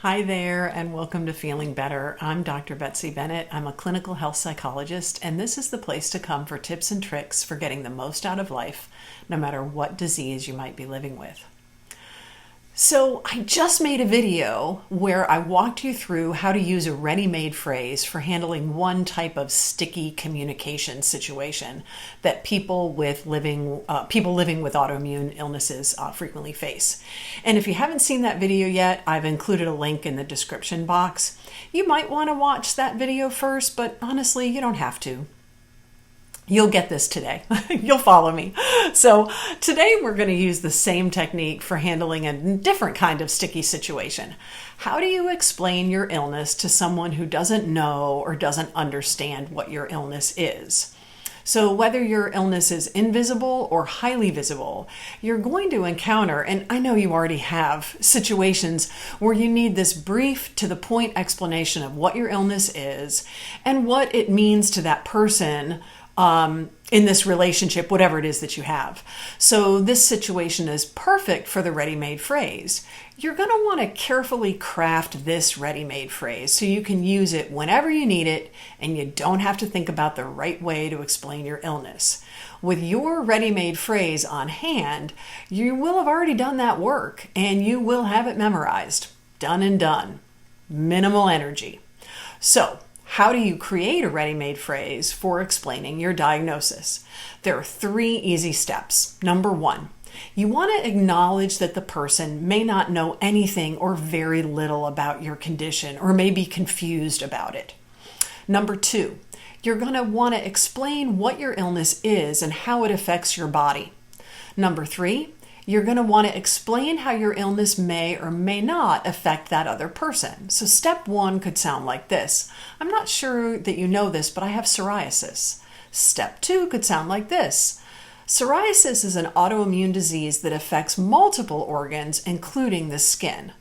Hi there, and welcome to Feeling Better. I'm Dr. Betsy Bennett. I'm a clinical health psychologist, and this is the place to come for tips and tricks for getting the most out of life, no matter what disease you might be living with. So I just made a video where I walked you through how to use a ready-made phrase for handling one type of sticky communication situation that people living with autoimmune illnesses frequently face. And if you haven't seen that video yet, I've included a link in the description box. You might want to watch that video first, but honestly, you don't have to. You'll get this today. You'll follow me. So today we're going to use the same technique for handling a different kind of sticky situation. How do you explain your illness to someone who doesn't know or doesn't understand what your illness is? So whether your illness is invisible or highly visible, you're going to encounter, and I know you already have, situations where you need this brief to the point explanation of what your illness is and what it means to that person in this relationship, whatever it is that you have. So this situation is perfect for the ready-made phrase. You're going to want to carefully craft this ready-made phrase so you can use it whenever you need it and you don't have to think about the right way to explain your illness. With your ready-made phrase on hand, you will have already done that work and you will have it memorized. Done and done. Minimal energy. So, how do you create a ready-made phrase for explaining your diagnosis? There are 3 easy steps. Number 1, you want to acknowledge that the person may not know anything or very little about your condition or may be confused about it. Number 2, you're going to want to explain what your illness is and how it affects your body. Number 3, you're going to want to explain how your illness may or may not affect that other person. So step 1 could sound like this. I'm not sure that you know this, but I have psoriasis. Step 2 could sound like this. Psoriasis is an autoimmune disease that affects multiple organs, including the skin.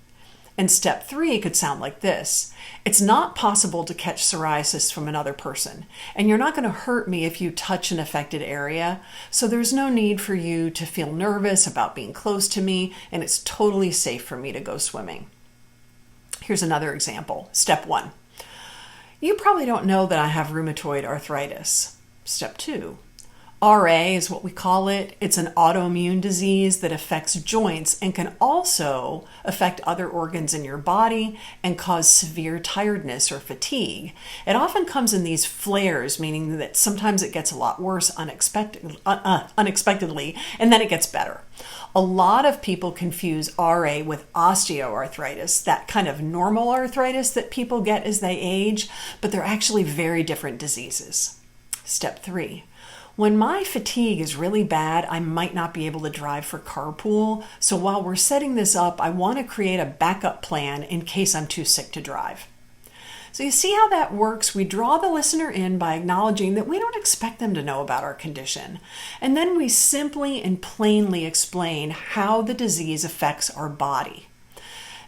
And step 3 could sound like this. It's not possible to catch psoriasis from another person, and you're not going to hurt me if you touch an affected area, so there's no need for you to feel nervous about being close to me, and it's totally safe for me to go swimming. Here's another example. Step 1. You probably don't know that I have rheumatoid arthritis. Step 2. RA is what we call it. It's an autoimmune disease that affects joints and can also affect other organs in your body and cause severe tiredness or fatigue. It often comes in these flares, meaning that sometimes it gets a lot worse unexpectedly, and then it gets better. A lot of people confuse RA with osteoarthritis, that kind of normal arthritis that people get as they age, but they're actually very different diseases. Step 3. When my fatigue is really bad, I might not be able to drive for carpool. So while we're setting this up, I want to create a backup plan in case I'm too sick to drive. So you see how that works? We draw the listener in by acknowledging that we don't expect them to know about our condition. And then we simply and plainly explain how the disease affects our body.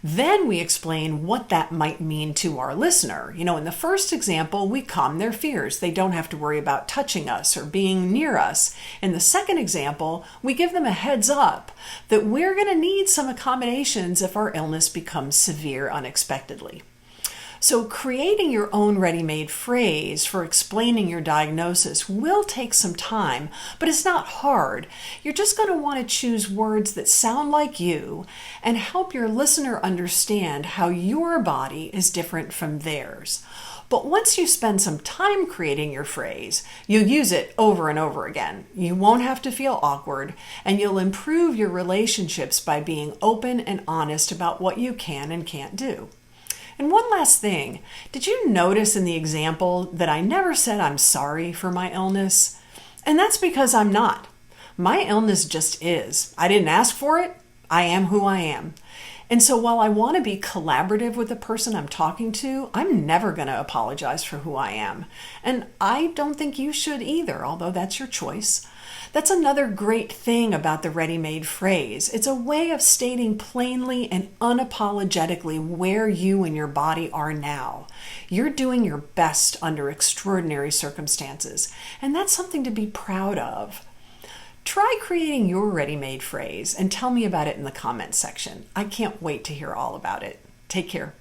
Then we explain what that might mean to our listener. In the first example, we calm their fears. They don't have to worry about touching us or being near us. In the second example, we give them a heads up that we're going to need some accommodations if our illness becomes severe unexpectedly. So creating your own ready-made phrase for explaining your diagnosis will take some time, but it's not hard. You're just going to want to choose words that sound like you and help your listener understand how your body is different from theirs. But once you spend some time creating your phrase, you'll use it over and over again. You won't have to feel awkward, and you'll improve your relationships by being open and honest about what you can and can't do. And one last thing, did you notice in the example that I never said I'm sorry for my illness? And that's because I'm not. My illness just is. I didn't ask for it. I am who I am. And so while I want to be collaborative with the person I'm talking to, I'm never going to apologize for who I am. And I don't think you should either, although that's your choice. That's another great thing about the ready-made phrase. It's a way of stating plainly and unapologetically where you and your body are now. You're doing your best under extraordinary circumstances, and that's something to be proud of. Try creating your ready-made phrase and tell me about it in the comments section. I can't wait to hear all about it. Take care.